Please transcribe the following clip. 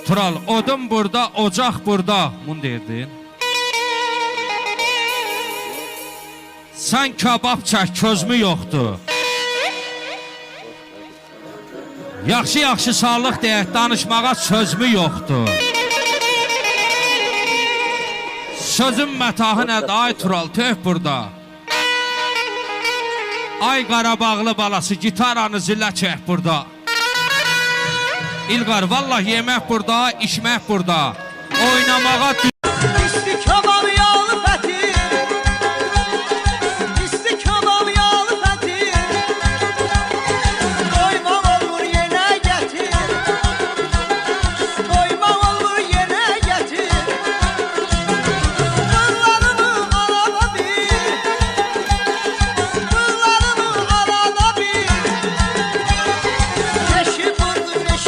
Tural, odun burada, ocaq burada. Bunu deyirdin. Sən kabab çək, közmü yoxdur. Yaxşı sağlıq deyək, danışmağa sözmü yoxdur. Sözün mətahı nədir? Ay Tural, tüh burada. Ay Qarabağlı balası, gitaranı zillə çək burada. İlqar, vallahi yemək burada, içmək burada. Oynamağa